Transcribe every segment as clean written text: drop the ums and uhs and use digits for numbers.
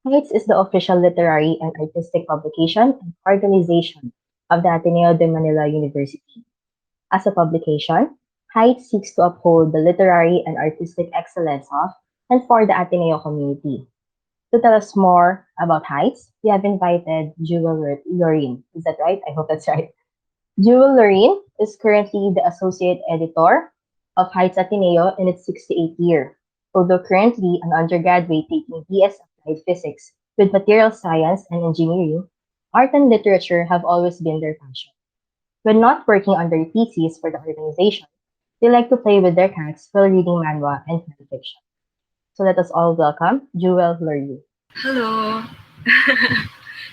HEIGHTS is the official literary and artistic publication and organization of the Ateneo de Manila University. As a publication, HEIGHTS seeks to uphold the literary and artistic excellence of and for the Ateneo community. To tell us more about HEIGHTS, we have invited Gewell Lorin. Is that right? I hope that's right. Jewel Lorin is currently the Associate Editor of HEIGHTS Ateneo in its 68th year, although currently an undergraduate taking BS Applied Physics with Material Science and Engineering. Art and literature have always been their passion. When not working on their theses for the organization, they like to play with their cats while reading manhwa and fan fiction. So let us all welcome Jewel Lorin. Hello.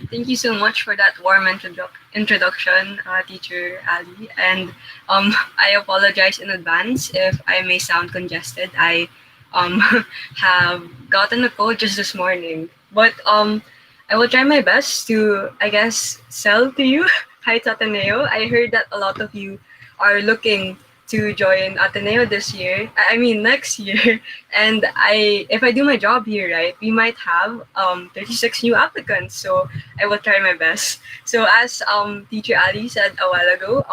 Thank you so much for that warm introduction, Teacher Ali. And I apologize in advance if I may sound congested. I um, have gotten a cold just this morning. But I will try my best to, I guess, sell to you HEIGHTS Ateneo. I heard that a lot of you are looking to join Ateneo this year. I mean next year. And if I do my job here right, we might have 36 new applicants. So I will try my best. So as Teacher Ali said a while ago,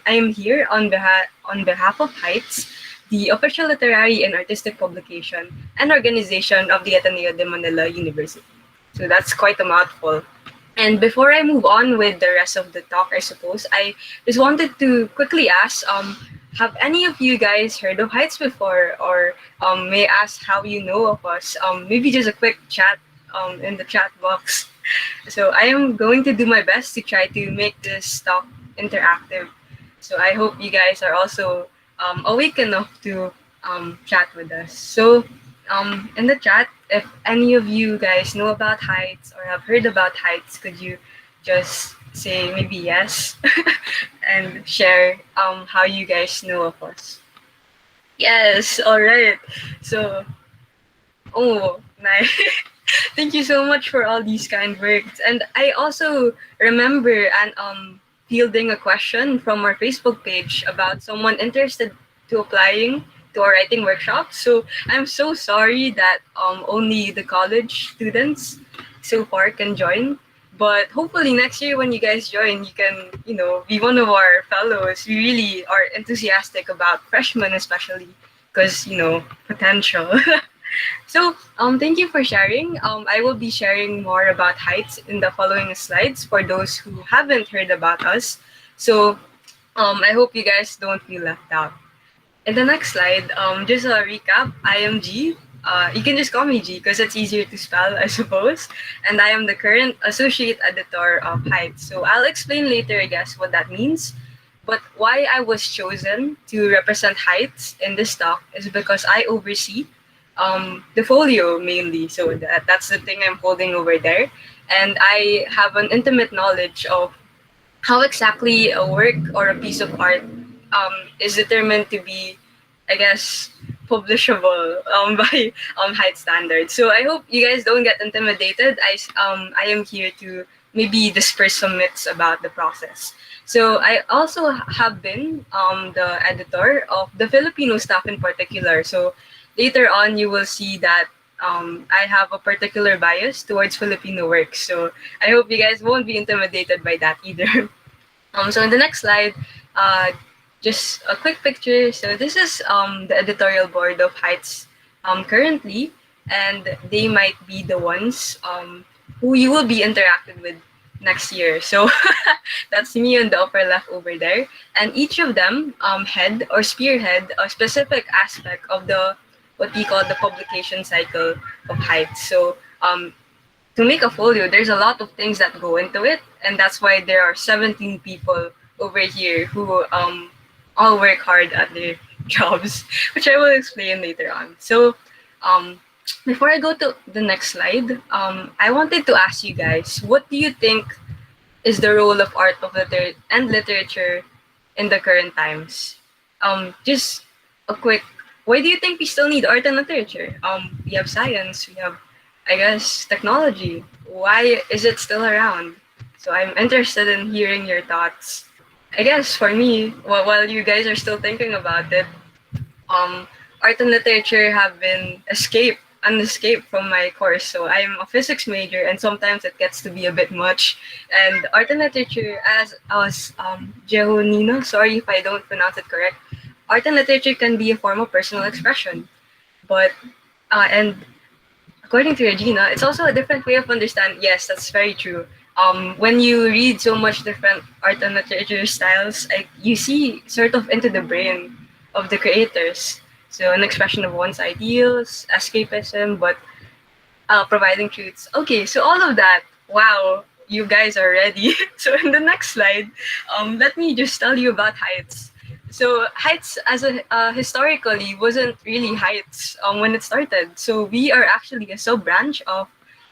I'm here on behalf of HEIGHTS, the official literary and artistic publication and organization of the Ateneo de Manila University. So that's quite a mouthful. And before I move on with the rest of the talk, I suppose I just wanted to quickly ask, have any of you guys heard of HEIGHTS before, or may I ask how you know of us? Maybe just a quick chat in the chat box. So I am going to do my best to try to make this talk interactive. So I hope you guys are also awake enough to chat with us. So in the chat, if any of you guys know about HEIGHTS or have heard about HEIGHTS, could you just say maybe yes and share how you guys know of us? Yes, all right. So, oh, nice. Thank you so much for all these kind words. And I also remember and fielding a question from our Facebook page about someone interested to applying to our writing workshop. So I'm so sorry that only the college students so far can join. But hopefully next year when you guys join, you can, be one of our fellows. We really are enthusiastic about freshmen especially because, potential. So, thank you for sharing. I will be sharing more about HEIGHTS in the following slides for those who haven't heard about us. So, I hope you guys don't feel left out. In the next slide, just a recap. I am G. You can just call me G because it's easier to spell, I suppose. And I am the current associate editor of HEIGHTS. So I'll explain later, I guess, what that means. But why I was chosen to represent HEIGHTS in this talk is because I oversee the folio mainly. So that's the thing I'm holding over there. And I have an intimate knowledge of how exactly a work or a piece of art is determined to be, I guess, publishable by height standards. So I hope you guys don't get intimidated. I am here to maybe disperse some myths about the process. So I also have been the editor of the Filipino stuff in particular. So later on, you will see that I have a particular bias towards Filipino works. So I hope you guys won't be intimidated by that either. So in the next slide, uh, just a quick picture. So this is the editorial board of HEIGHTS currently, and they might be the ones who you will be interacting with next year. So that's me on the upper left over there. And each of them head or spearhead a specific aspect of the what we call the publication cycle of HEIGHTS. So to make a folio, there's a lot of things that go into it, and that's why there are 17 people over here who all work hard at their jobs, which I will explain later on. So, before I go to the next slide, I wanted to ask you guys, what do you think is the role of art of and literature in the current times? Just a quick, why do you think we still need art and literature? We have science, we have, I guess, technology. Why is it still around? So I'm interested in hearing your thoughts. I guess for me, while you guys are still thinking about it, art and literature have been escaped an escape from my course. So I'm a physics major, and sometimes it gets to be a bit much. And art and literature, as Jeronino, sorry if I don't pronounce it correct, art and literature can be a form of personal expression. But and according to Regina, it's also a different way of understanding. Yes, that's very true. When you read so much different art and literature styles, you see sort of into the brain of the creators. So an expression of one's ideals, escapism, but providing truths. Okay, so all of that. Wow, you guys are ready. So in the next slide, let me just tell you about Heights. So Heights, as a historically, wasn't really Heights when it started. So we are actually a sub branch of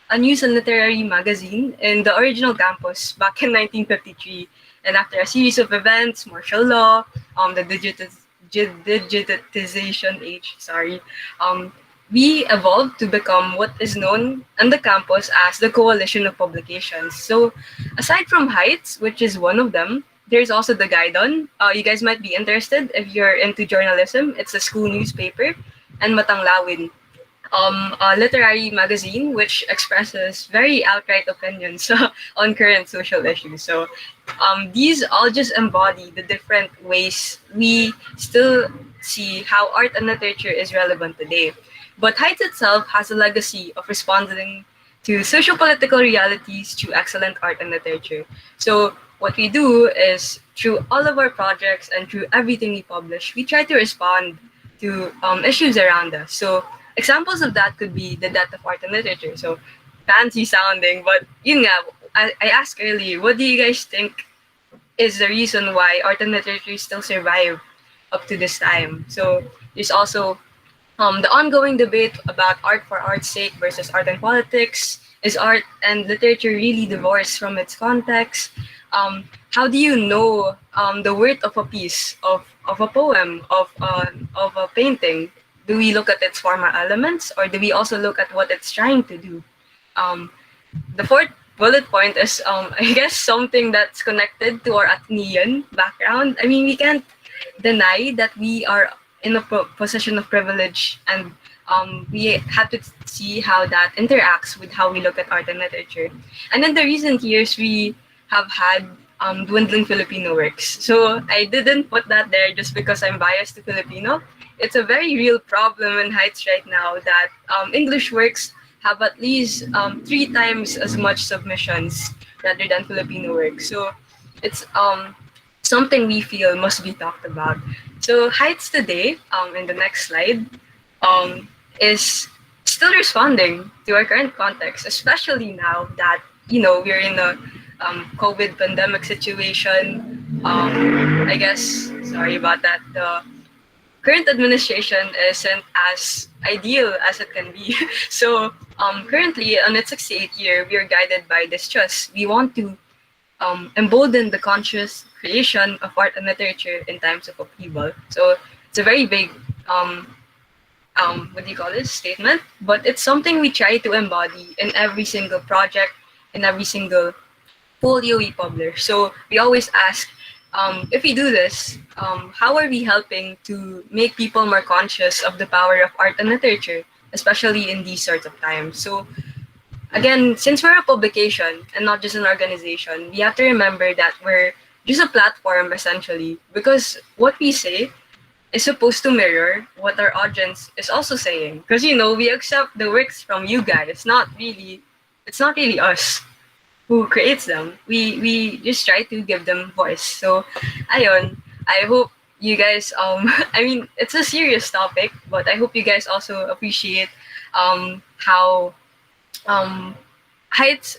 a news and literary magazine in the original campus back in 1953. And after a series of events, martial law, the digitization age, sorry, um, we evolved to become what is known on the campus as the Coalition of Publications. So, aside from Heights, which is one of them, there's also the Guidon. You guys might be interested if you're into journalism. It's a school newspaper, and Matanglawin, a literary magazine which expresses very outright opinions on current social issues. So these all just embody the different ways we still see how art and literature is relevant today. But Heights itself has a legacy of responding to socio-political realities through excellent art and literature. So what we do is through all of our projects and through everything we publish, we try to respond to issues around us. So examples of that could be the death of art and literature. So fancy sounding, but yun nga, I asked earlier, what do you guys think is the reason why art and literature still survive up to this time? So there's also the ongoing debate about art for art's sake versus art and politics. Is art and literature really divorced from its context? How do you know the worth of a piece, of a poem, of a painting? Do we look at its formal elements, or do we also look at what it's trying to do? Um, the fourth bullet point is, I guess, something that's connected to our Atenean background. I mean, we can't deny that we are in a position of privilege, and we have to see how that interacts with how we look at art and literature. And in the recent years, we have had dwindling Filipino works. So I didn't put that there just because I'm biased to Filipino. It's a very real problem in Heights right now that English works have at least three times as much submissions rather than Filipino work. So it's something we feel must be talked about. So Heights today, in the next slide, um, is still responding to our current context, especially now that we're in a COVID pandemic situation. I guess sorry about that. The current administration isn't as ideal as it can be. So currently, on its 68th year, we are guided by distrust. We want to embolden the conscious creation of art and literature in times of upheaval. So it's a very big, what do you call this, statement, but it's something we try to embody in every single project, in every single folio we publish. So we always ask, if we do this, how are we helping to make people more conscious of the power of art and literature, especially in these sorts of times? So again, since we're a publication and not just an organization, we have to remember that we're just a platform essentially, because what we say is supposed to mirror what our audience is also saying. Because we accept the works from you guys, it's not really us who creates them. We just try to give them voice. So ayon, I hope you guys I mean, it's a serious topic, but I hope you guys also appreciate how um Heights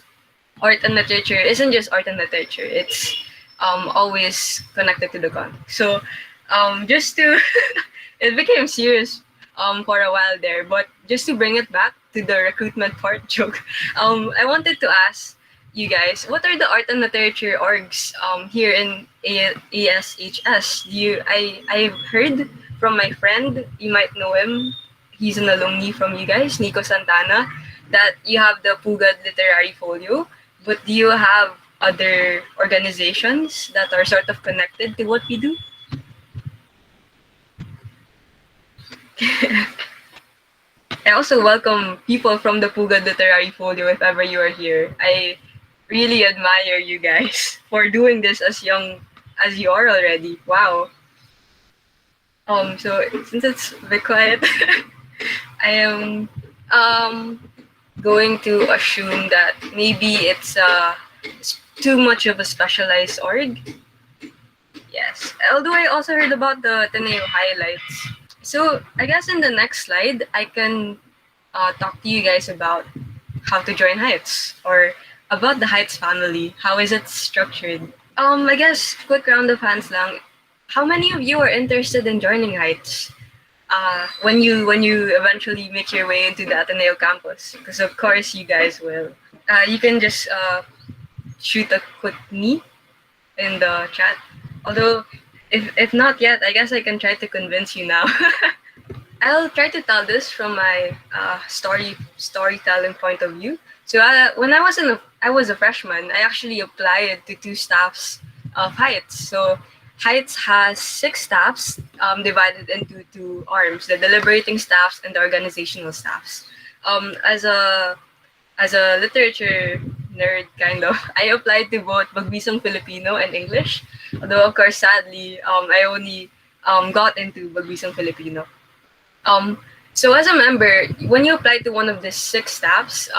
art and literature isn't just art and literature. It's always connected to the context. So just to it became serious for a while there, but just to bring it back to the recruitment part joke, I wanted to ask you guys, what are the art and literature orgs here in ASHS? I've heard from my friend, you might know him, he's an alumni from you guys, Nico Santana, that you have the Pugad Literary Folio, but do you have other organizations that are sort of connected to what we do? I also welcome people from the Pugad Literary Folio if ever you are here. I really admire you guys for doing this as young as you are already. Wow. So since it's a bit quiet, I am um going to assume that maybe it's too much of a specialized org. Yes. Although I also heard about the Ateneo highlights. So I guess in the next slide, I can talk to you guys about how to join Heights or about the Heights family. How is it structured? I guess quick round of hands lang. How many of you are interested in joining Heights? When you eventually make your way into the Ateneo campus, because of course you guys will. You can just shoot a quick me in the chat. Although, if not yet, I guess I can try to convince you now. I'll try to tell this from my storytelling point of view. So when I was a freshman, I actually applied to two staffs of Heights. So Heights has six staffs divided into two arms: the deliberating staffs and the organizational staffs. Um, as a as a literature nerd, kind of, I applied to both Bagwisang Filipino and English. Although of course, sadly, I only got into Bagwisang Filipino. Um, so as a member, when you apply to one of the six staffs,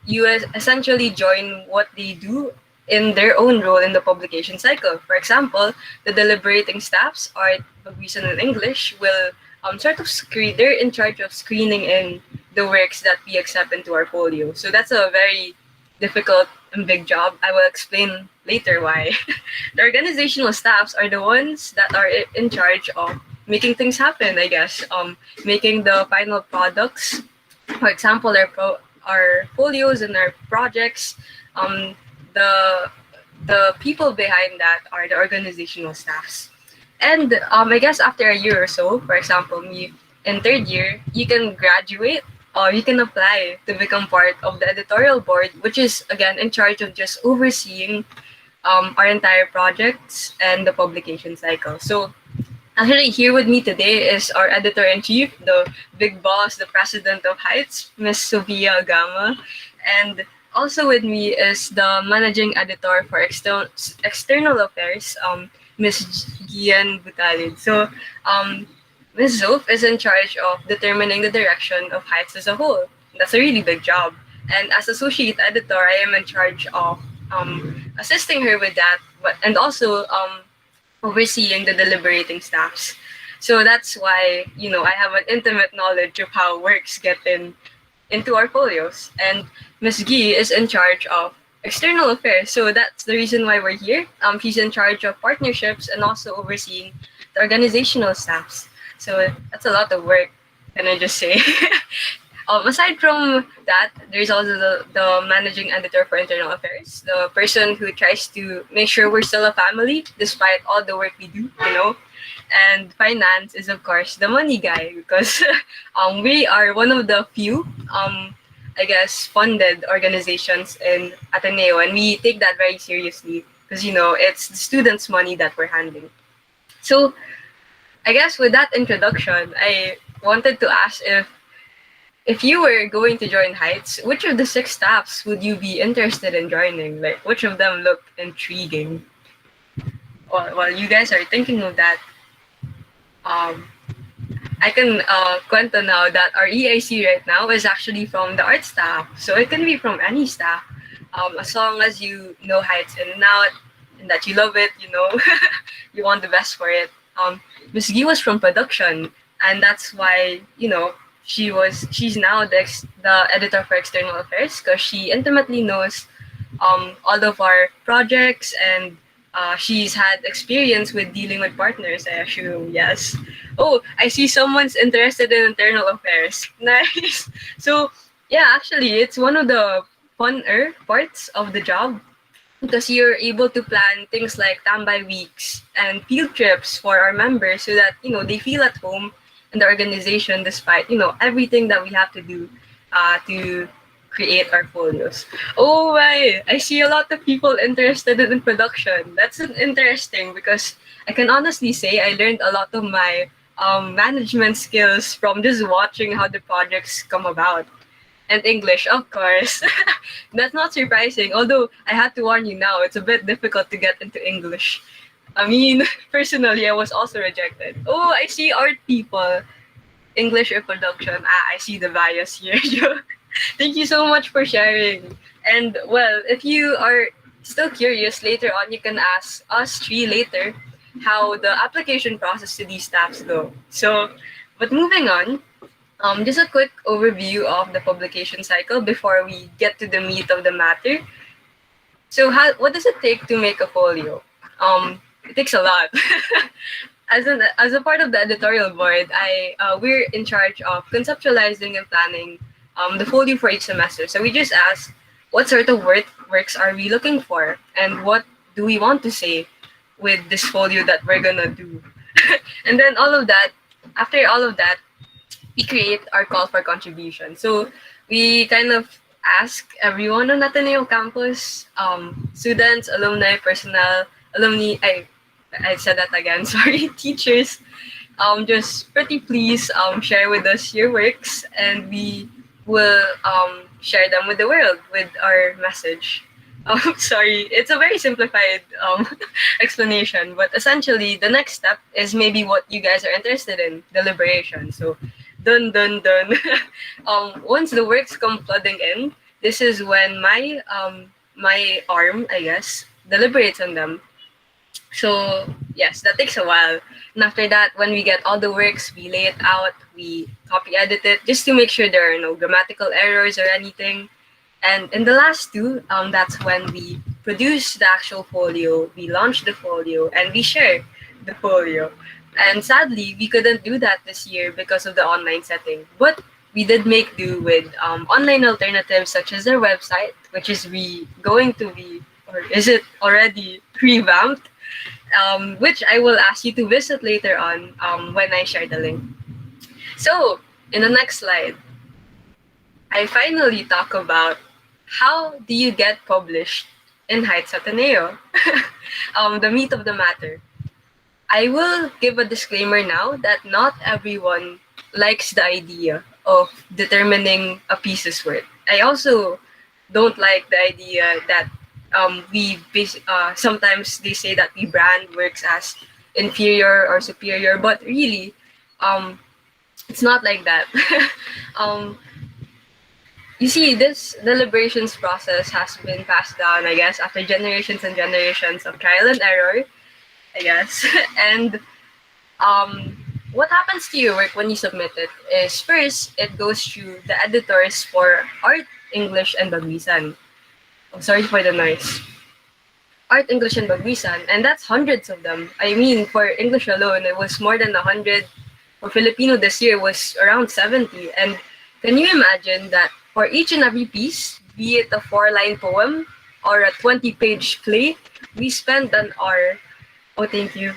you essentially join what they do in their own role in the publication cycle. For example, the deliberating staffs, art, Pagwisan, and English, will sort of screen. They're in charge of screening in the works that we accept into our folio. So that's a very difficult and big job. I will explain later why. The organizational staffs are the ones that are in charge of making things happen, I guess. Making the final products, for example, our folios and our projects. Um, the the people behind that are the organizational staffs. And I guess after a year or so, for example, me in third year, you can graduate or you can apply to become part of the editorial board, which is again in charge of just overseeing our entire projects and the publication cycle. So actually, here with me today is our editor in chief, the big boss, the president of Heights, Miss Sofia Gama, and also with me is the managing editor for external affairs, Miss Gian Butalid. So, um, Miss Zof is in charge of determining the direction of Heights as a whole. That's a really big job. And as associate editor, I am in charge of assisting her with that, but and also overseeing the deliberating staffs. So that's why, I have an intimate knowledge of how works get into our folios. And Ms. Gee is in charge of external affairs. So that's the reason why we're here. She's in charge of partnerships and also overseeing the organizational staffs. So that's a lot of work, can I just say? Aside from that, there's also the managing editor for internal affairs, the person who tries to make sure we're still a family despite all the work we do. And finance is, of course, the money guy because we are one of the few, I guess, funded organizations in Ateneo, and we take that very seriously because, it's the students' money that we're handling. So I guess with that introduction, I wanted to ask if you were going to join Heights, which of the six staffs would you be interested in joining? Like, which of them look intriguing? While you guys are thinking of that, um, I can kwento now that our EIC right now is actually from the art staff. So it can be from any staff. As long as you know Heights in and out and that you love it, you want the best for it. Miss Gee was from production, and that's why, she's now the editor for external affairs because she intimately knows all of our projects, and she's had experience with dealing with partners, I assume. Yes. Oh, I see someone's interested in internal affairs. Nice. So yeah, actually it's one of the funner parts of the job because you're able to plan things like tambay weeks and field trips for our members so that they feel at home in the organization despite everything that we have to do to create our folios. Oh my, I see a lot of people interested in production. That's interesting because I can honestly say I learned a lot of my management skills from just watching how the projects come about. And English, of course. That's not surprising. Although I had to warn you now, it's a bit difficult to get into English. I mean, personally, I was also rejected. Oh, I see art people. English reproduction. I see the bias here. Thank you so much for sharing. And well, if you are still curious later on, you can ask us three later how the application process to these tabs go. So, but moving on, just a quick overview of the publication cycle before we get to the meat of the matter. So, what does it take to make a folio? It takes a lot. As a part of the editorial board, I we're in charge of conceptualizing and planning the folio for each semester. So we just ask what sort of works are we looking for, and what do we want to say with this folio that we're gonna do, and then all of that. After all of that, we create our call for contribution. So we kind of ask everyone on Ateneo campus, students, alumni, personnel, alumni. I said that again. Sorry, teachers. Just pretty please share with us your works, and we will share them with the world with our message. Sorry, it's a very simplified explanation, but essentially the next step is maybe what you guys are interested in, deliberation. So, dun dun dun. Once the works come flooding in, this is when my arm, I guess, deliberates on them. So yes, that takes a while. And after that, when we get all the works, we lay it out, we copy edit it just to make sure there are no grammatical errors or anything. And in the last two, that's when we produce the actual folio, we launch the folio, and we share the folio. And sadly, we couldn't do that this year because of the online setting. But we did make do with online alternatives such as their website, which is going to be, or is it already revamped? Which I will ask you to visit later on when I share the link. So, in the next slide, I finally talk about how do you get published in Heights Ateneo? The meat of the matter. I will give a disclaimer now that not everyone likes the idea of determining a piece's worth. I also don't like the idea that sometimes they say that we brand works as inferior or superior, but really, um, it's not like that. um, you see, this deliberations process has been passed down, I guess, after generations and generations of trial and error, I guess. And um, what happens to your work when you submit it is first, it goes through the editors for art, English, and Bagwisan. Oh, sorry for the noise. Art, English, and Bagwisan, and that's hundreds of them. I mean, for English alone, it was more than 100. For Filipino this year was around 70. And can you imagine that for each and every piece, be it a 4-line poem or a 20-page play, we spend an hour. Oh, thank you.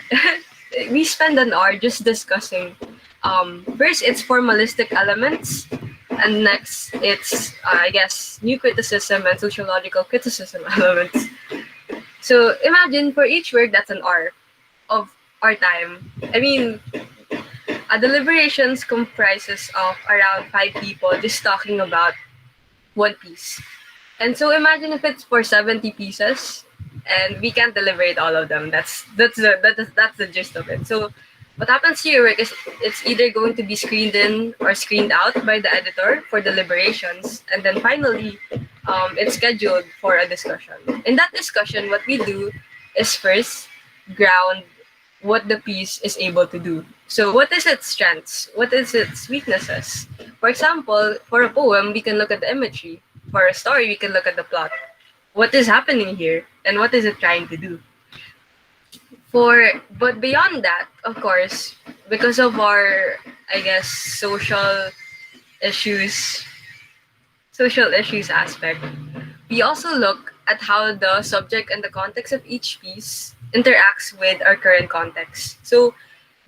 We spend an hour just discussing. First, it's formalistic elements, and next, it's I guess new criticism and sociological criticism elements. So imagine for each word, that's an hour of our time. I mean, a deliberations comprises of around 5 people just talking about one piece. And so imagine if it's for 70 pieces and we can't deliberate all of them. That's the gist of it. So what happens here is it's either going to be screened in or screened out by the editor for deliberations, and then finally it's scheduled for a discussion. In that discussion, what we do is first ground what the piece is able to do. So what is its strengths? What is its weaknesses? For example, for a poem, we can look at the imagery. For a story, we can look at the plot. What is happening here and what is it trying to do? But beyond that, of course, because of our, I guess, issues social issues aspect, we also look at how the subject and the context of each piece interacts with our current context. So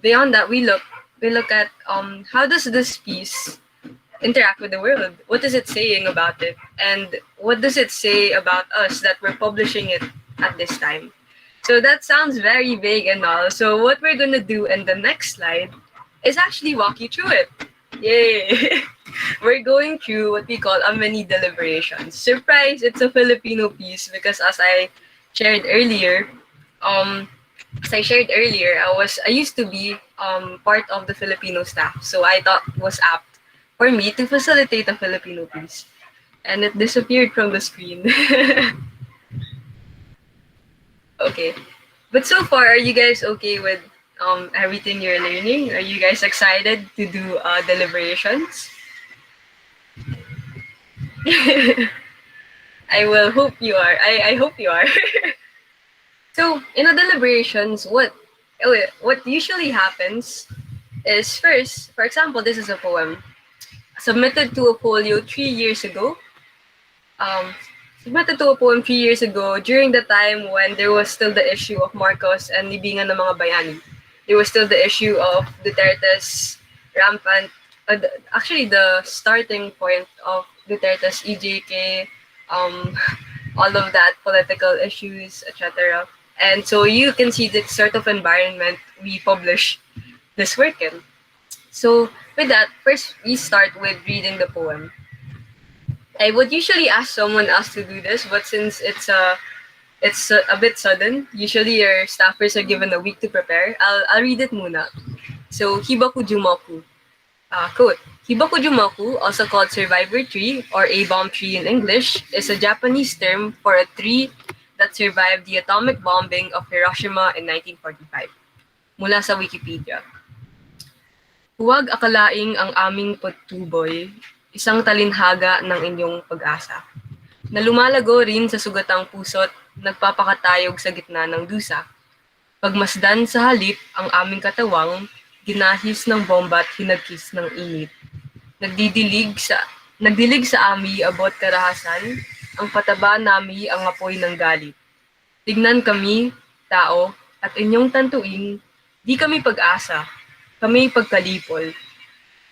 beyond that, we look at how does this piece interact with the world? What is it saying about it? And what does it say about us that we're publishing it at this time? So that sounds very vague and all. So what we're gonna do in the next slide is actually walk you through it. Yay! We're going through what we call a mini deliberations. Surprise, it's a Filipino piece because shared earlier, um, as I shared earlier, I used to be part of the Filipino staff, so I thought it was apt for me to facilitate a Filipino piece, and it disappeared from the screen. Okay, but so far, are you guys okay with everything you're learning? Are you guys excited to do deliberations? I will hope you are. I hope you are. So in a deliberations, what usually happens is first, for example, this is a poem submitted to a folio 3 years ago. Um, Submitted to a poem 3 years ago during the time when there was still the issue of Marcos and libingan ng mga bayani. There was still the issue of Duterte's rampant, actually the starting point of Duterte's EJK, um, all of that political issues, etc. And so you can see the sort of environment we publish this work in. So with that, first we start with reading the poem. I would usually ask someone else to do this, but since it's a bit sudden, usually your staffers are given a week to prepare. I'll read it muna. So Hibaku Jumoku. Quote, Hibaku Jumoku, also called survivor tree or A-bomb tree in English, is a Japanese term for a tree that survived the atomic bombing of Hiroshima in 1945. Mula sa Wikipedia. Huwag akalaing ang aming pagtuboy, isang talinhaga ng inyong pag-asa, na lumalago rin sa sugatang puso't nagpapakatayog sa gitna ng dusa. Pagmasdan sa halip ang aming katawang, ginahis ng bomba at hinagkis ng init. Nagdilig sa ami abot karahasan, ang pataba nami ang apoy ng galit. Tignan kami, tao, at inyong tantuing, di kami pag-asa, kami pagkalipol.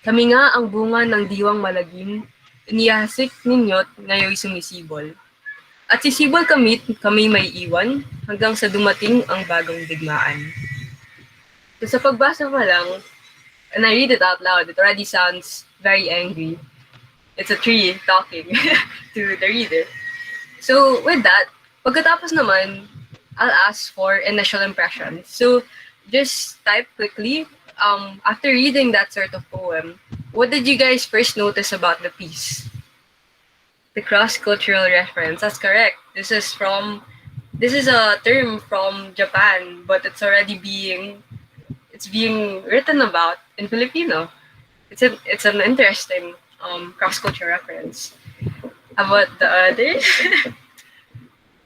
Kami nga ang bunga ng diwang malagim, inihasik ninyo't ngayoy sumisibol. At sisibol kami may iwan, hanggang sa dumating ang bagong digmaan. So sa pagbasa pa lang, and I read it out loud, it already sounds very angry. It's a tree talking to the reader. So with that, pagkatapos naman, I'll ask for initial impressions. So just type quickly, after reading that sort of poem, what did you guys first notice about the piece? The cross-cultural reference, that's correct. This is a term from Japan, but it's being written about in Filipino. It's an interesting cross-cultural reference. How about the others?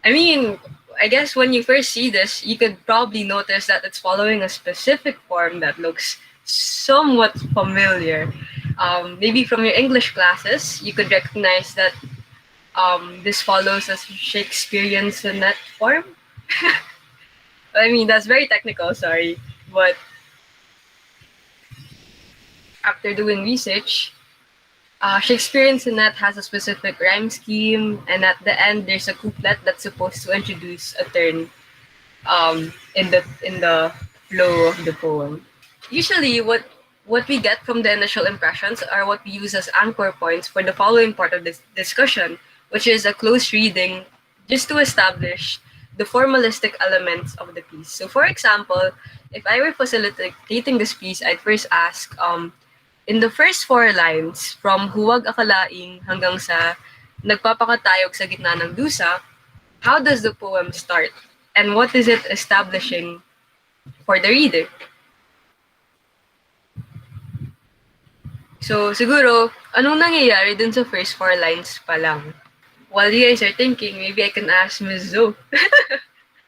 I mean, I guess when you first see this, you could probably notice that it's following a specific form that looks somewhat familiar. Maybe from your English classes, you could recognize that this follows a Shakespearean sonnet form. I mean, that's very technical, sorry. But after doing research, Shakespearean sonnet has a specific rhyme scheme, and at the end, there's a couplet that's supposed to introduce a turn in the flow of the poem. Usually, what we get from the initial impressions are what we use as anchor points for the following part of this discussion, which is a close reading just to establish the formalistic elements of the piece. So, for example, if I were facilitating this piece, I'd first ask, in the first four lines, from huwag akalaing hanggang sa nagpapakatayog sa gitna ng dusa, how does the poem start? And what is it establishing for the reader? So, siguro, anong nangyayari dun sa first four lines pa lang? While you guys are thinking, maybe I can ask Ms. Zoe.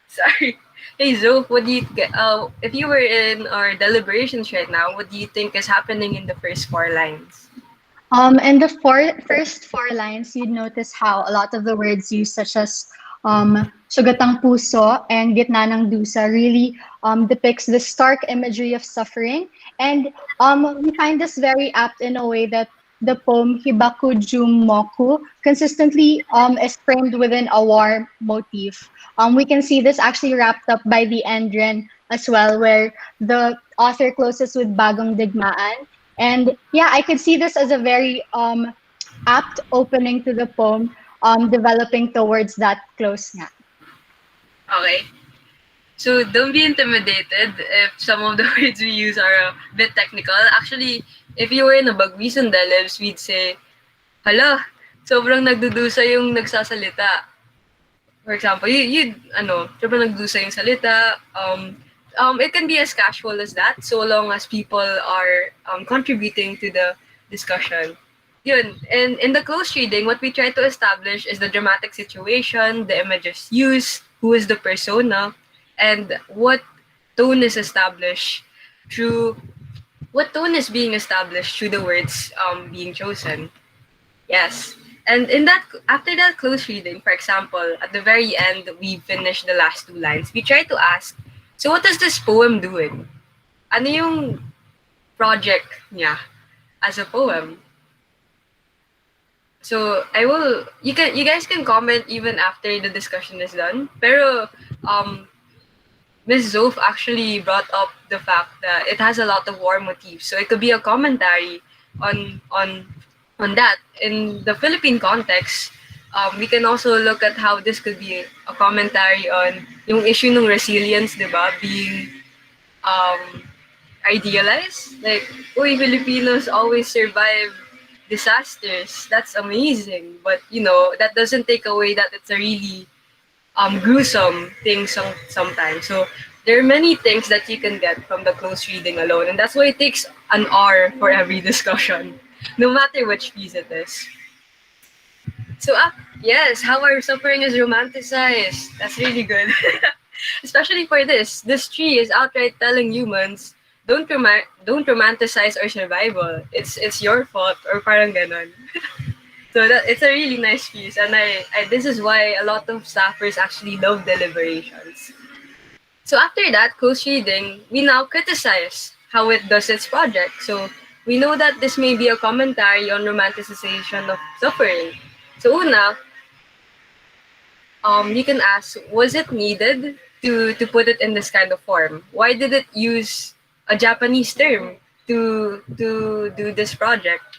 Sorry. Hey Zoe, if you were in our deliberations right now, what do you think is happening in the first four lines? In the first four lines, you'd notice how a lot of the words used, such as sugatang puso and gitna ng dusa, really depicts the stark imagery of suffering. And we find this very apt in a way that the poem Hibaku Jumoku consistently is framed within a war motif. We can see this actually wrapped up by the end, as well, where the author closes with Bagong Digmaan. And yeah, I could see this as a very apt opening to the poem, developing towards that close nga. Okay. So don't be intimidated if some of the words we use are a bit technical. Actually, if you were in a Bagwisan Delebs, we'd say, hala, sobrang nagdudusa yung nagsasalita. For example, sobrang nagdudusa yung salita. It can be as casual as that, so long as people are contributing to the discussion. Yun. And in the close reading, what we try to establish is the dramatic situation, the images used, who is the persona, and tone is established through what tone is being established through the words being chosen. Yes. And in that after that close reading, for example, at the very end we finish the last two lines. We try to ask, so what is this poem doing? Ano yung project niya as a poem? So you guys can comment even after the discussion is done. Pero Ms. Zof actually brought up the fact that it has a lot of war motifs. So it could be a commentary on on on that. In the Philippine context, we can also look at how this could be a commentary on yung issue ng resilience, di ba? Being um, idealized. Like, uy, Filipinos always survive disasters. That's amazing. But, that doesn't take away that it's a really gruesome thing sometimes. So there are many things that you can get from the close reading alone, and that's why it takes an hour for every discussion, no matter which piece it is. So yes, how our suffering is romanticized. That's really good, especially for this. This tree is outright telling humans, don't romanticize our survival. It's your fault or parang ganon. So that it's a really nice piece, and I this is why a lot of staffers actually love deliberations. So after that close reading, we now criticize how it does its project. So we know that this may be a commentary on romanticization of suffering. So una, you can ask, was it needed to put it in this kind of form? Why did it use a Japanese term to do this project?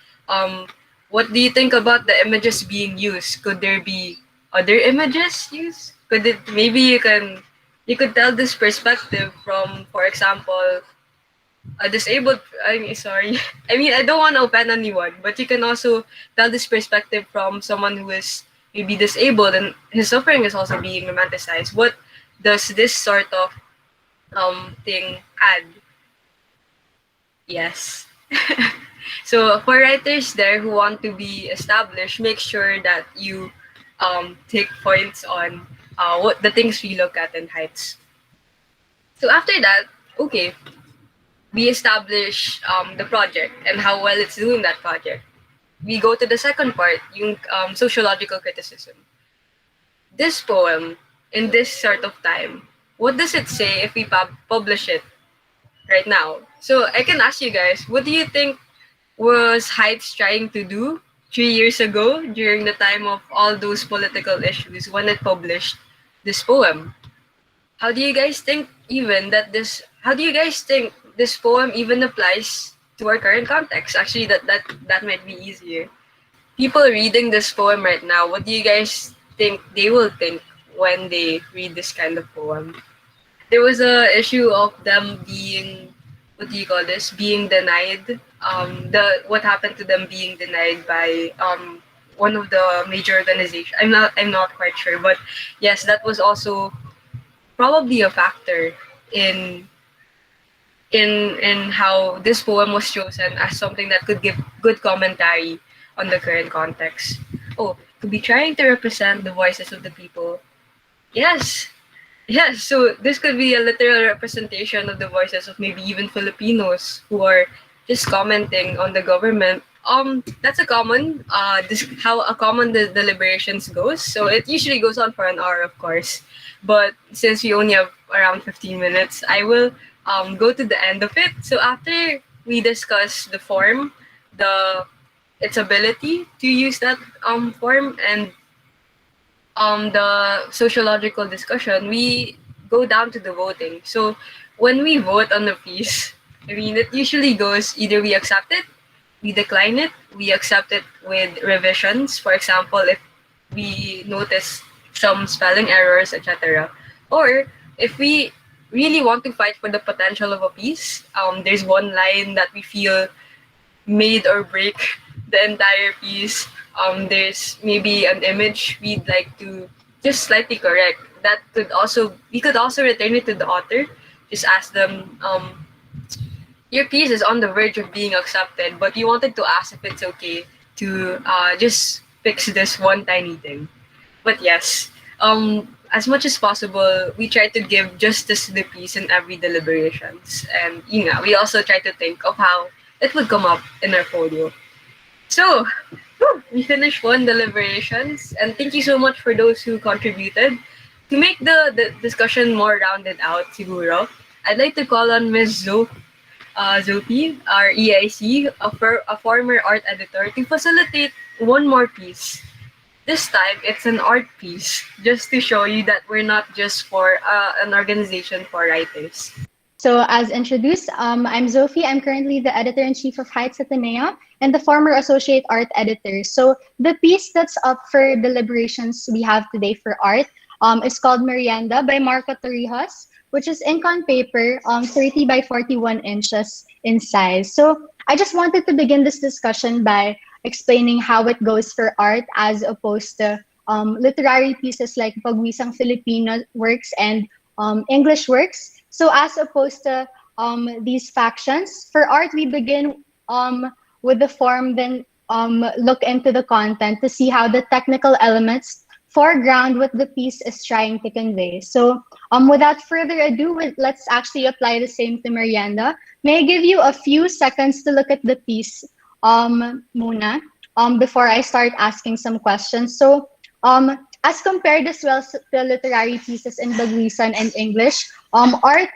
What do you think about the images being used? Could there be other images used? You could tell this perspective from, for example, a disabled. I mean, sorry. I mean, I don't want to offend anyone, but you can also tell this perspective from someone who is maybe disabled and his suffering is also being romanticized. What does this sort of thing add? Yes. So for writers there who want to be established, make sure that you take points on what the things we look at in heights. So after that, okay, we establish the project and how well it's doing that project. We go to the second part, yung sociological criticism. This poem, in this sort of time, what does it say if we publish it right now? So I can ask you guys, what do you think was Heights trying to do 3 years ago during the time of all those political issues when it published this poem? How do you guys think how do you guys think this poem even applies to our current context? Actually, that might be easier. People reading this poem right now, what do you guys think they will think when they read this kind of poem? There was a issue of them being, what do you call this, being denied, the what happened to them being denied by one of the major organizations. I'm not quite sure, but yes, that was also probably a factor in in how this poem was chosen as something that could give good commentary on the current context. Oh, to be trying to represent the voices of the people. Yes. Yes, so this could be a literal representation of the voices of maybe even Filipinos who are just commenting on the government. That's a common this how a common deliberations goes. So it usually goes on for an hour, of course. But since we only have around 15 minutes, I will go to the end of it. So after we discuss the form, the its ability to use that form, and the sociological discussion, we go down to the voting. So when we vote on the piece, I mean, it usually goes either we accept it, we decline it, we accept it with revisions. For example, if we notice some spelling errors, etc. Or if we really want to fight for the potential of a piece, there's one line that we feel made or break the entire piece. There's maybe an image we'd like to just slightly correct. That could also we could also return it to the author. Just ask them, your piece is on the verge of being accepted, but you wanted to ask if it's okay to just fix this one tiny thing. But yes, as much as possible, we try to give justice to the piece in every deliberations, and we also try to think of how it would come up in our folio. So, we finished one deliberations, and thank you so much for those who contributed. To make the discussion more rounded out, siguro, I'd like to call on Ms. Zopi, our EIC, a former art editor, to facilitate one more piece. This time, it's an art piece, just to show you that we're not just for an organization for writers. So, as introduced, I'm Zophie. I'm currently the editor-in-chief of HEIGHTS Ateneo and the former associate art editor. So, the piece that's up for deliberations we have today for art is called Merienda by Marco Torrijos, which is ink on paper, 30 by 41 inches in size. So, I just wanted to begin this discussion by explaining how it goes for art as opposed to literary pieces like Pagwisang Filipino works and English works. So as opposed to these factions, for art we begin with the form, then look into the content to see how the technical elements foreground what the piece is trying to convey. So without further ado, let's actually apply the same to Merienda. May I give you a few seconds to look at the piece muna before I start asking some questions. So as compared as well to literary pieces in Bagwisan and English, art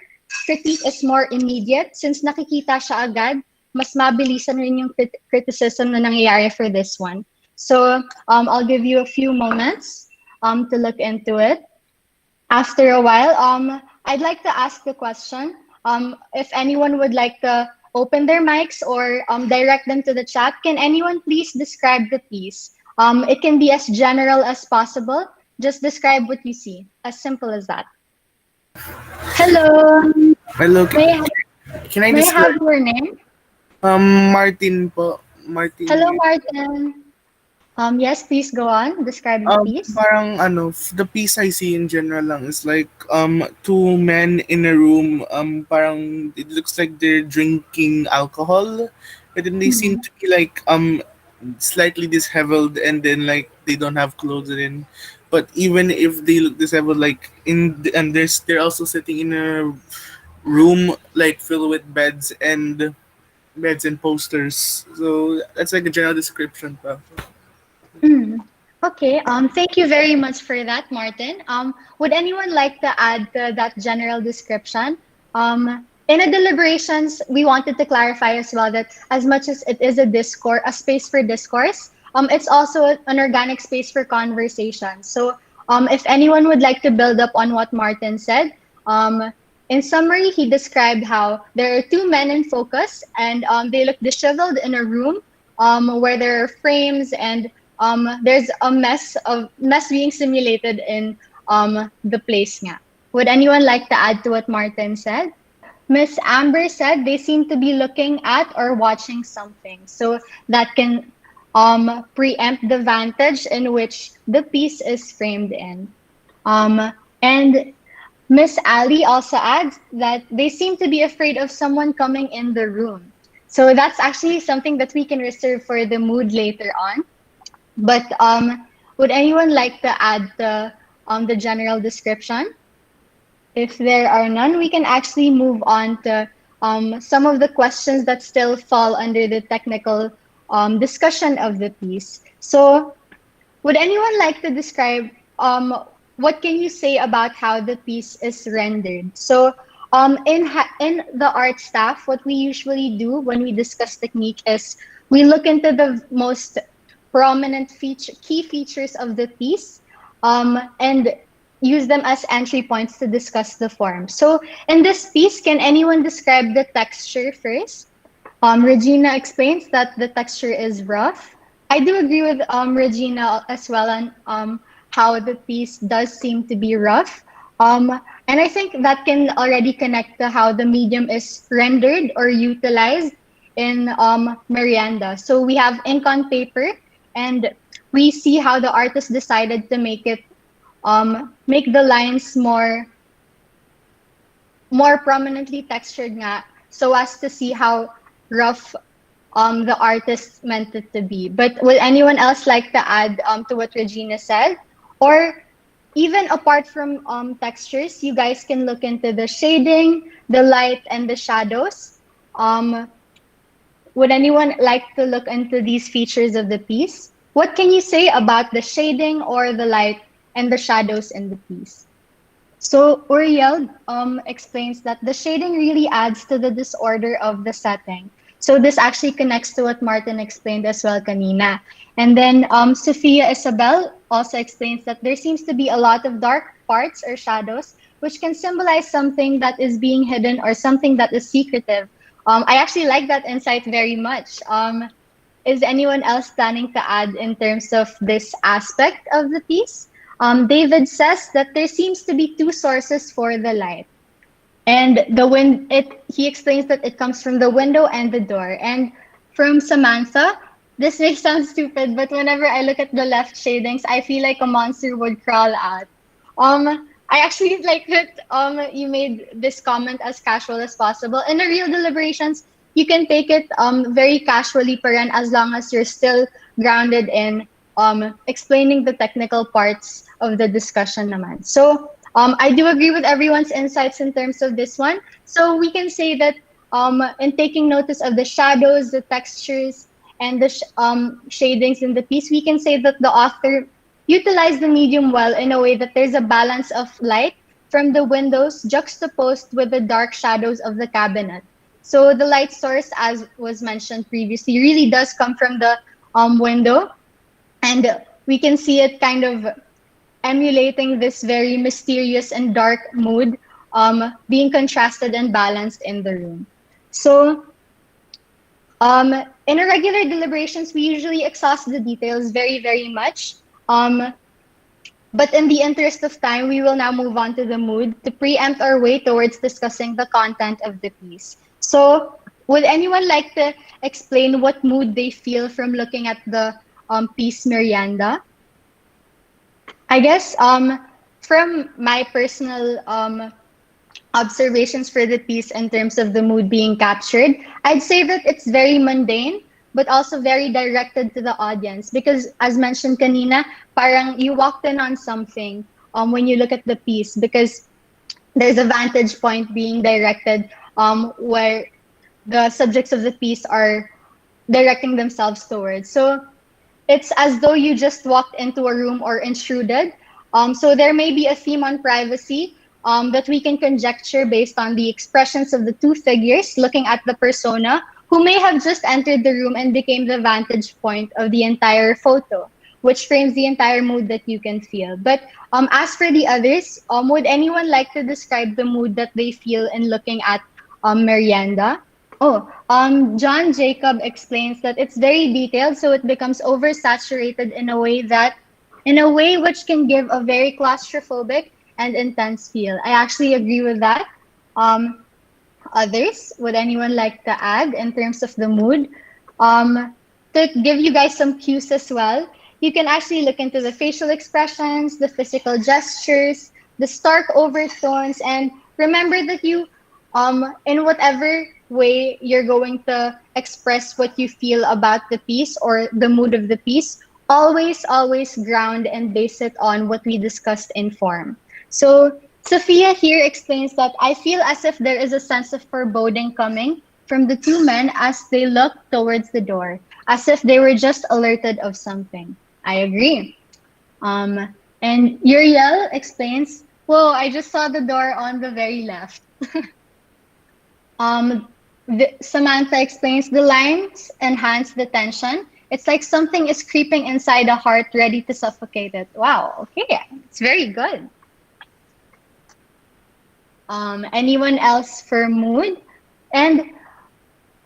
critique is more immediate since nakikita siya agad, mas mabilisan rin yung criticism na nangyayari for this one. So I'll give you a few moments to look into it. After a while, I'd like to ask the question, if anyone would like to open their mics or direct them to the chat, can anyone please describe the piece? It can be as general as possible. Just describe what you see. As simple as that. Hello. Hello, can I May I describe? have your name? Martin po. Martin. Hello, Martin. Yes, please go on. Describe the piece. Parang the piece I see in general lang is like two men in a room. Parang it looks like they're drinking alcohol, but then they seem to be like slightly disheveled, and then like they don't have clothes in. But even if they look disheveled, like they're also sitting in a room like filled with beds and posters. So that's like a general description pa. Okay. Thank you very much for that, Martin. Would anyone like to add to that general description? In the deliberations, we wanted to clarify as well that as much as it is a space for discourse, it's also an organic space for conversation. So, if anyone would like to build up on what Martin said, in summary, he described how there are two men in focus, and they look disheveled in a room where there are frames and there's a mess being simulated in the place nga. Would anyone like to add to what Martin said? Miss Amber said they seem to be looking at or watching something. So that can preempt the vantage in which the piece is framed in. And Miss Ali also adds that they seem to be afraid of someone coming in the room. So that's actually something that we can reserve for the mood later on. But would anyone like to add the general description? If there are none, we can actually move on to some of the questions that still fall under the technical discussion of the piece. So would anyone like to describe what can you say about how the piece is rendered? So in the art staff, what we usually do when we discuss technique is we look into the most prominent key features of the piece, and use them as entry points to discuss the form. So in this piece, can anyone describe the texture first? Regina explains that the texture is rough. I do agree with Regina as well on how the piece does seem to be rough. And I think that can already connect to how the medium is rendered or utilized in Merienda. So we have ink on paper, and we see how the artist decided to make the lines more prominently textured nga, so as to see how rough the artist meant it to be. But would anyone else like to add to what Regina said? Or even apart from textures, you guys can look into the shading, the light, and the shadows. Would anyone like to look into these features of the piece? What can you say about the shading or the light and the shadows in the piece? So Uriel explains that the shading really adds to the disorder of the setting. So this actually connects to what Martin explained as well kanina. And then Sophia Isabel also explains that there seems to be a lot of dark parts or shadows, which can symbolize something that is being hidden or something that is secretive. I actually like that insight very much. Is anyone else planning to add in terms of this aspect of the piece? David says that there seems to be two sources for the light. And he explains that it comes from the window and the door. And from Samantha, this may sound stupid, but whenever I look at the left shadings, I feel like a monster would crawl out. I actually like that you made this comment as casual as possible. In the real deliberations, you can take it very casually, Paran, as long as you're still grounded in explaining the technical parts of the discussion naman. So I do agree with everyone's insights in terms of this one. So we can say that in taking notice of the shadows, the textures, and the shadings in the piece, we can say that the author utilized the medium well in a way that there's a balance of light from the windows juxtaposed with the dark shadows of the cabinet. So the light source, as was mentioned previously, really does come from the window, and we can see it kind of emulating this very mysterious and dark mood being contrasted and balanced in the room. So in our regular deliberations, we usually exhaust the details very, very much. But in the interest of time, we will now move on to the mood to preempt our way towards discussing the content of the piece. So would anyone like to explain what mood they feel from looking at the piece Merienda? I guess from my personal observations for the piece in terms of the mood being captured, I'd say that it's very mundane, but also very directed to the audience. Because as mentioned kanina, parang you walked in on something when you look at the piece, because there's a vantage point being directed where the subjects of the piece are directing themselves towards. So it's as though you just walked into a room or intruded. So there may be a theme on privacy that we can conjecture based on the expressions of the two figures looking at the persona who may have just entered the room and became the vantage point of the entire photo, which frames the entire mood that you can feel. But as for the others, would anyone like to describe the mood that they feel in looking at Merienda? Oh, John Jacob explains that it's very detailed, so it becomes oversaturated in a way which can give a very claustrophobic and intense feel. I actually agree with that. Others, would anyone like to add in terms of the mood? To give you guys some cues as well, you can actually look into the facial expressions, the physical gestures, the stark overtones, and remember that you, in whatever way you're going to express what you feel about the piece or the mood of the piece, always ground and base it on what we discussed in form. So Sophia here explains that I feel as if there is a sense of foreboding coming from the two men as they look towards the door, as if they were just alerted of something. I agree. And Uriel explains, whoa, I just saw the door on the very left. Samantha explains the lines enhance the tension. It's like something is creeping inside a heart ready to suffocate it. Wow, okay, it's very good. Anyone else for mood? And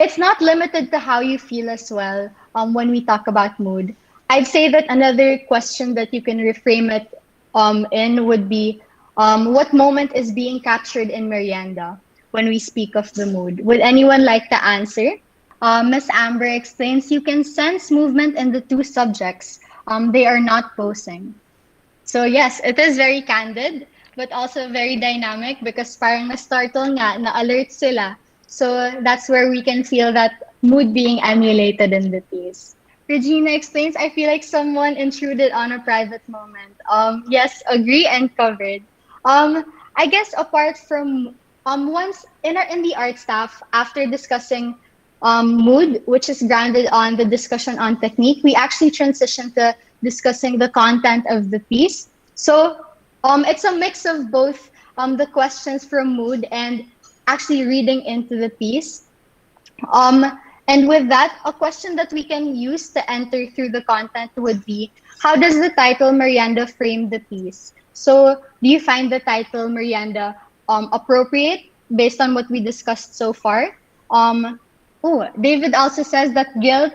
it's not limited to how you feel as well when we talk about mood. I'd say that another question that you can reframe it in would be what moment is being captured in merienda when we speak of the mood? Would anyone like to answer? Miss Amber explains you can sense movement in the two subjects. They are not posing. So yes, it is very candid, but also very dynamic because parang na-startle nga, na-alert sila. So that's where we can feel that mood being emulated in the piece. Regina explains, I feel like someone intruded on a private moment. Yes, agree and covered. I guess apart from once in the art staff, after discussing mood, which is grounded on the discussion on technique, we actually transition to discussing the content of the piece. So it's a mix of both the questions from mood and actually reading into the piece. And with that, a question that we can use to enter through the content would be, how does the title Merienda frame the piece? So do you find the title Merienda appropriate based on what we discussed so far? David also says that guilt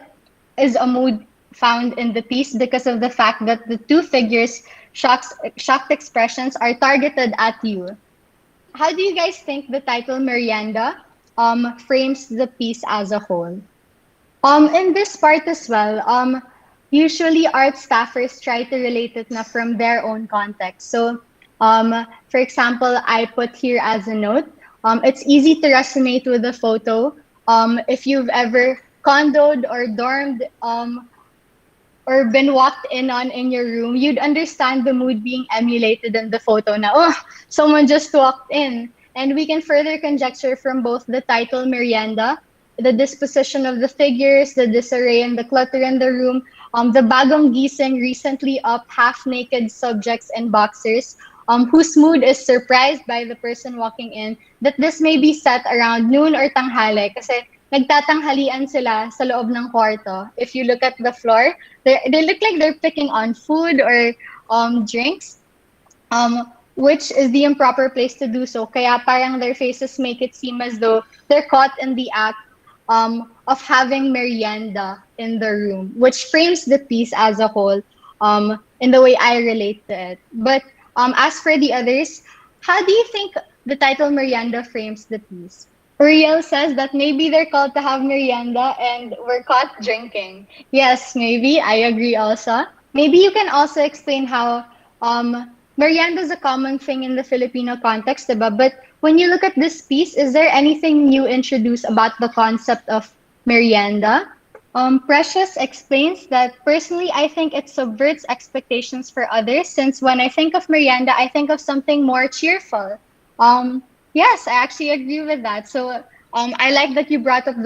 is a mood found in the piece because of the fact that the two figures' shocked expressions are targeted at you. How do you guys think the title Merienda frames the piece as a whole? In this part as well, usually art staffers try to relate it na from their own context. So, for example, I put here as a note, it's easy to resonate with the photo. If you've ever condoed or dormed or been walked in on in your room, you'd understand the mood being emulated in the photo na, oh, someone just walked in. And we can further conjecture from both the title Merienda, the disposition of the figures, the disarray and the clutter in the room, the bagong gising, recently up, half-naked subjects and boxers, whose mood is surprised by the person walking in, that this may be set around noon or tanghali kasi nagtatanghalian sila sa loob ng kwarto. If you look at the floor, they look like they're picking on food or drinks, which is the improper place to do so. Kaya parang their faces make it seem as though they're caught in the act of having merienda in the room, which frames the piece as a whole in the way I relate to it. But as for the others, how do you think the title Merienda frames the piece? Uriel says that maybe they're called to have merienda and we're caught drinking. Yes, maybe. I agree also. Maybe you can also explain how merienda is a common thing in the Filipino context, diba? But when you look at this piece, is there anything you introduce about the concept of merienda? Precious explains that personally, I think it subverts expectations for others since when I think of merienda, I think of something more cheerful. Yes, I actually agree with that. So I like that you brought up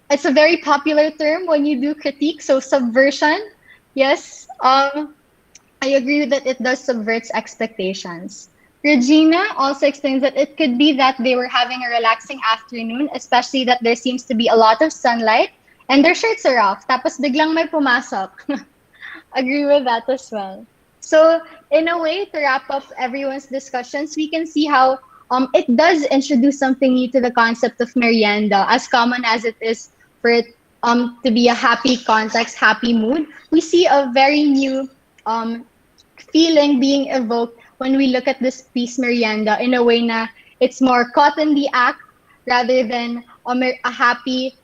it's a very popular term when you do critique, so subversion. Yes, I agree that it does subverts expectations. Regina also explains that it could be that they were having a relaxing afternoon, especially that there seems to be a lot of sunlight and their shirts are off. Tapos biglang may pumasok. Agree with that as well. So in a way, to wrap up everyone's discussions, we can see how it does introduce something new to the concept of merienda, as common as it is for it to be a happy context, happy mood. We see a very new feeling being evoked when we look at this piece merienda in a way na it's more caught in the act rather than a happy,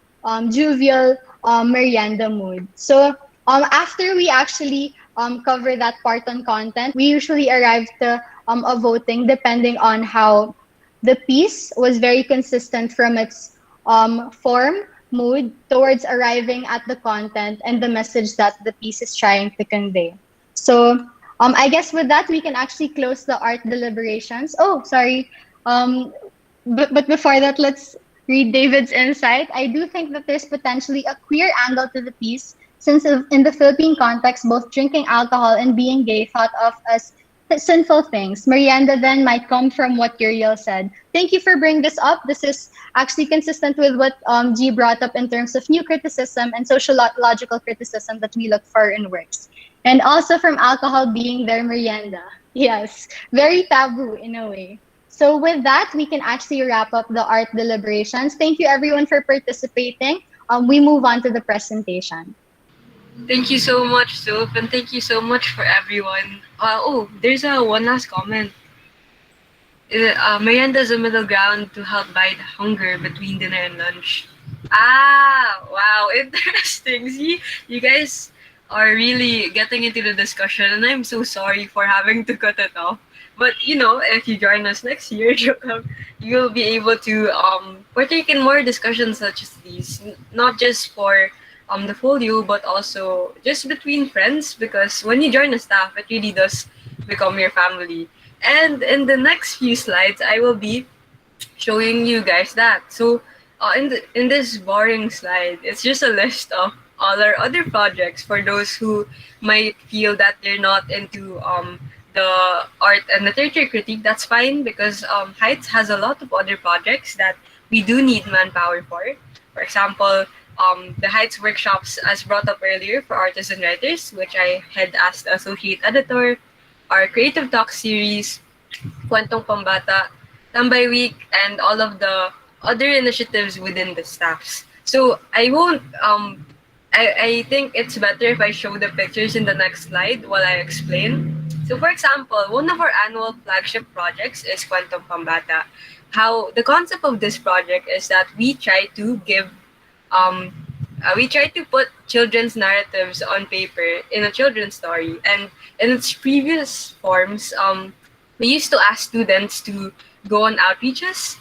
jovial merienda mood. So after we actually cover that part on content, we usually arrive to a voting depending on how the piece was very consistent from its form, mood, towards arriving at the content and the message that the piece is trying to convey. So I guess with that, we can actually close the art deliberations. Oh, sorry. But before that, let's read David's insight. I do think that there's potentially a queer angle to the piece, since in the Philippine context, both drinking alcohol and being gay thought of as sinful things. Merienda then might come from what Uriel said. Thank you for bringing this up. This is actually consistent with what G brought up in terms of new criticism and sociological criticism that we look for in works. And also from alcohol being their merienda. Yes, very taboo in a way. So with that, we can actually wrap up the art deliberations. Thank you everyone for participating. We move on to the presentation. Thank you so much, Soph, and thank you so much for everyone. There's a one last comment. Miranda's a middle ground to help bide hunger between dinner and lunch. Ah, wow, interesting. See, you guys are really getting into the discussion, and I'm so sorry for having to cut it off. But if you join us next year, you'll be able to partake in more discussions such as these, not just for the folio, but also just between friends. Because when you join the staff, it really does become your family. And in the next few slides, I will be showing you guys that. So, in this boring slide, it's just a list of all our other projects for those who might feel that they're not into the art and literature critique. That's fine because Heights has a lot of other projects that we do need manpower for. For example, the Heights workshops, as brought up earlier, for artists and writers, which I had asked the associate editor, our creative talk series, Kwentong Pambata, Tambay Week, and all of the other initiatives within the staffs. So I won't I think it's better if I show the pictures in the next slide while I explain. So for example, one of our annual flagship projects is Kwentong Pambata. How the concept of this project is that um we try to put children's narratives on paper in a children's story, and in its previous forms, we used to ask students to go on outreaches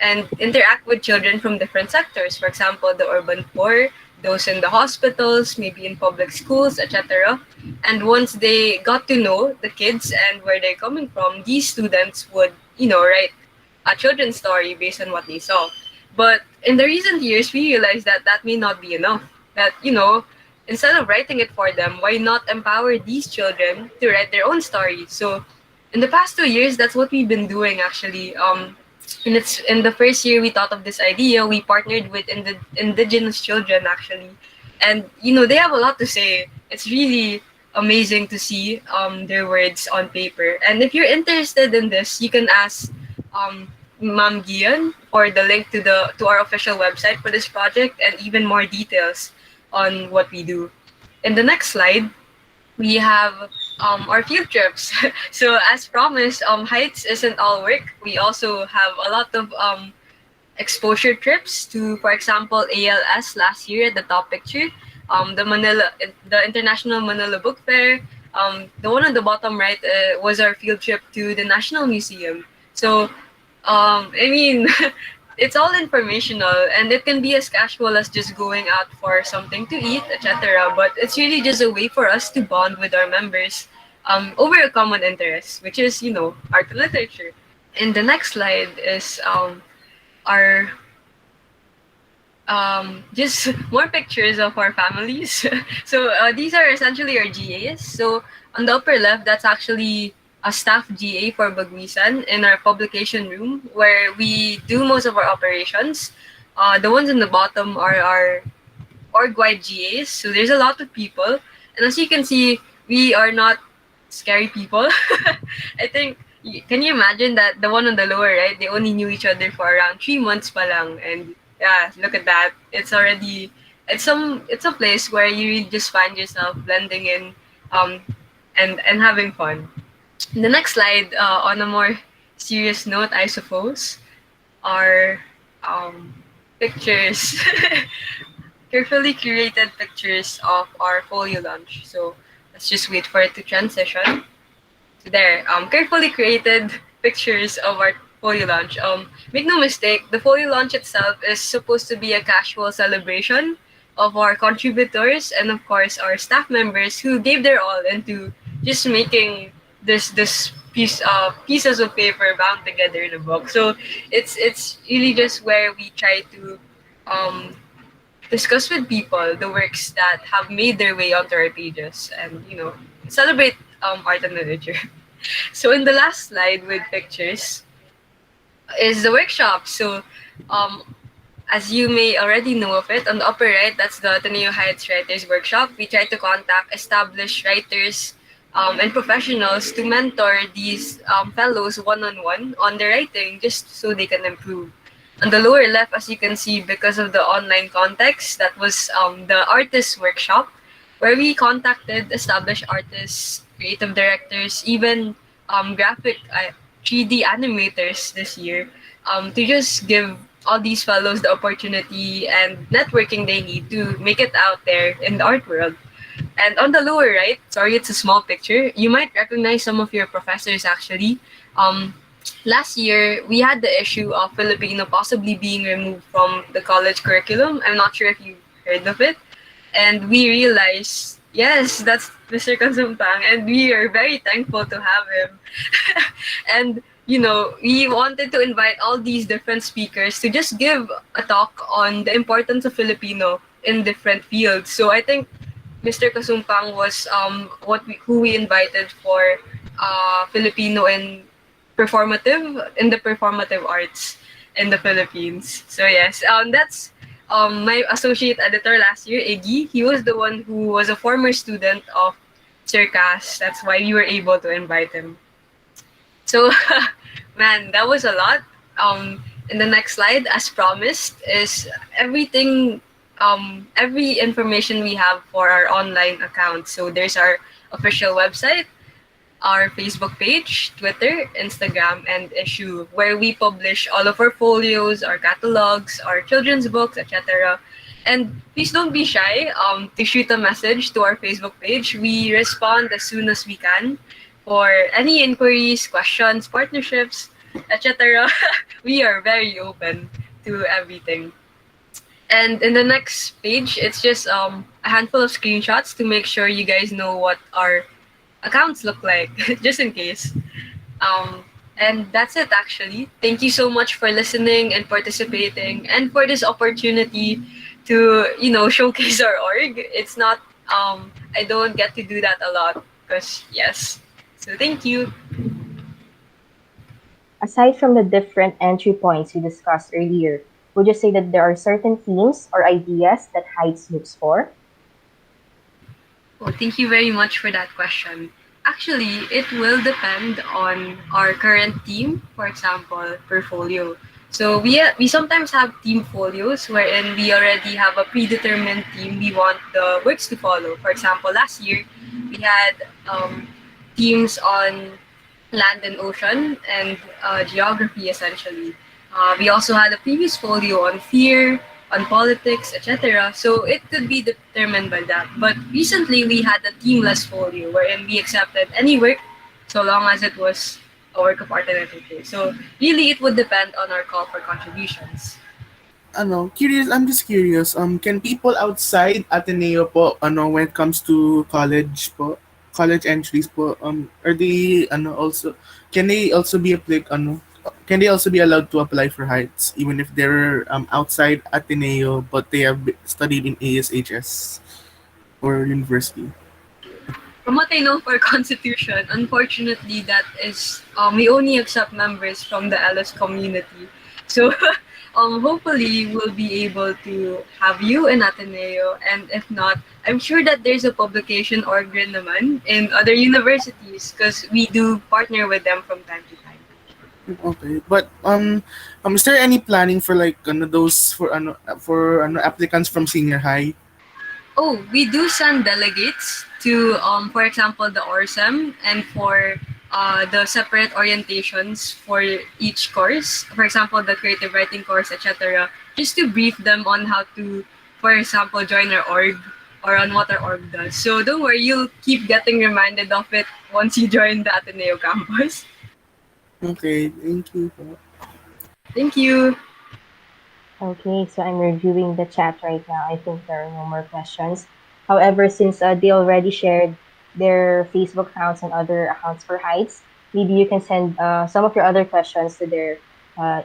and interact with children from different sectors. For example, the urban poor, those in the hospitals, maybe in public schools, etc. And once they got to know the kids and where they're coming from, these students would, write a children's story based on what they saw. But in the recent years, we realized that that may not be enough. That, instead of writing it for them, why not empower these children to write their own stories? So in the past 2 years, that's what we've been doing actually. In the first year we thought of this idea, we partnered with indigenous children actually, and they have a lot to say. It's really amazing to see their words on paper. And if you're interested in this, you can ask um, Ma'am Gian for the link to our official website for this project and even more details on what we do. In the next slide, we have our field trips. So as promised, Heights isn't all work. We also have a lot of exposure trips to, for example, ALS last year at the top picture, the International Manila Book Fair. The one on the bottom right was our field trip to the National Museum. So I mean, it's all informational, and it can be as casual as just going out for something to eat, etc. But it's really just a way for us to bond with our members over a common interest, which is, art and literature. And the next slide is our just more pictures of our families. So these are essentially our GAs. So on the upper left, that's actually a staff GA for Bagwisan in our publication room where we do most of our operations. The ones in the bottom are our org-wide GAs. So there's a lot of people. And as you can see, we are not scary people. I think, can you imagine that the one on the lower right, they only knew each other for around 3 months pa lang. And yeah, look at that. It's a place where you really just find yourself blending in um, and having fun. The next slide, on a more serious note, I suppose, are pictures, carefully curated pictures of our folio launch. So let's just wait for it to transition. So there, carefully created pictures of our folio launch. Make no mistake, the folio launch itself is supposed to be a casual celebration of our contributors and of course our staff members who gave their all into just making this pieces of paper bound together in a book. So it's really just where we try to um, discuss with people the works that have made their way onto our pages and celebrate art and literature. So in the last slide with pictures is the workshop. So um, as you may already know of it, on the upper right, that's the Ateneo Heights Writers Workshop. We try to contact established writers and professionals to mentor these fellows one on one on their writing just so they can improve. On the lower left, as you can see, because of the online context, that was the artist workshop where we contacted established artists, creative directors, even graphic 3D animators this year to just give all these fellows the opportunity and networking they need to make it out there in the art world. And on the lower right, sorry, it's a small picture. You might recognize some of your professors actually. Um, Last year, we had the issue of Filipino possibly being removed from the college curriculum. I'm not sure if you've heard of it. And we realized, yes, that's Mr. Kasumpang, and we are very thankful to have him. And we wanted to invite all these different speakers to just give a talk on the importance of Filipino in different fields. So I think Mr. Kasumpang was who we invited for Filipino in the performative arts in the Philippines. So yes, that's my associate editor last year, Iggy. He was the one who was a former student of Circas. That's why we were able to invite him. So, man, that was a lot. In the next slide, as promised, is everything, every information we have for our online account. So there's our official website, our Facebook page, Twitter, Instagram, and Issue, where we publish all of our folios, our catalogs, our children's books, etc. And please don't be shy to shoot a message to our Facebook page. We respond as soon as we can for any inquiries, questions, partnerships, etc. We are very open to everything. And in the next page, it's just a handful of screenshots to make sure you guys know what our accounts look like, just in case. Um, and that's it, actually. Thank you so much for listening and participating, and for this opportunity to showcase our org. It's not I don't get to do that a lot because yes. So thank you. Aside from the different entry points we discussed earlier, would you say that there are certain themes or ideas that Heights looks for? Well, thank you very much for that question. Actually, it will depend on our current team, for example, portfolio. So we sometimes have team folios wherein we already have a predetermined team we want the works to follow. For example, last year we had teams on land and ocean and geography essentially. We also had a previous folio on fear, on politics, etc. So it could be determined by that. But recently we had a teamless folio wherein we accepted any work so long as it was a work of art and literature. So really it would depend on our call for contributions. I'm just curious, can people outside Ateneo po, when it comes to college po, college entries po, are they, can they also be can they also be allowed to apply for Heights even if they're outside Ateneo but they have studied in ASHS or university? From what I know for Constitution, unfortunately, that is we only accept members from the LS community. So hopefully we'll be able to have you in Ateneo, and if not, I'm sure that there's a publication org rin naman in other universities because we do partner with them from time to time. Okay, but is there any planning for like those for applicants from senior high? Oh, we do send delegates to, for example, the ORSEM and for the separate orientations for each course. For example, the creative writing course, etc. Just to brief them on how to, for example, join our org or on what our org does. So don't worry, you'll keep getting reminded of it once you join the Ateneo campus. Okay, thank you po. Thank you. Okay, so I'm reviewing the chat right now. I think there are no more questions. However, since they already shared their Facebook accounts and other accounts for Heights, maybe you can send some of your other questions to their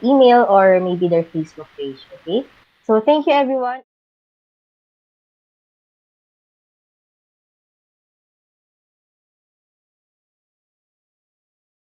email or maybe their Facebook page. Okay, so thank you, everyone.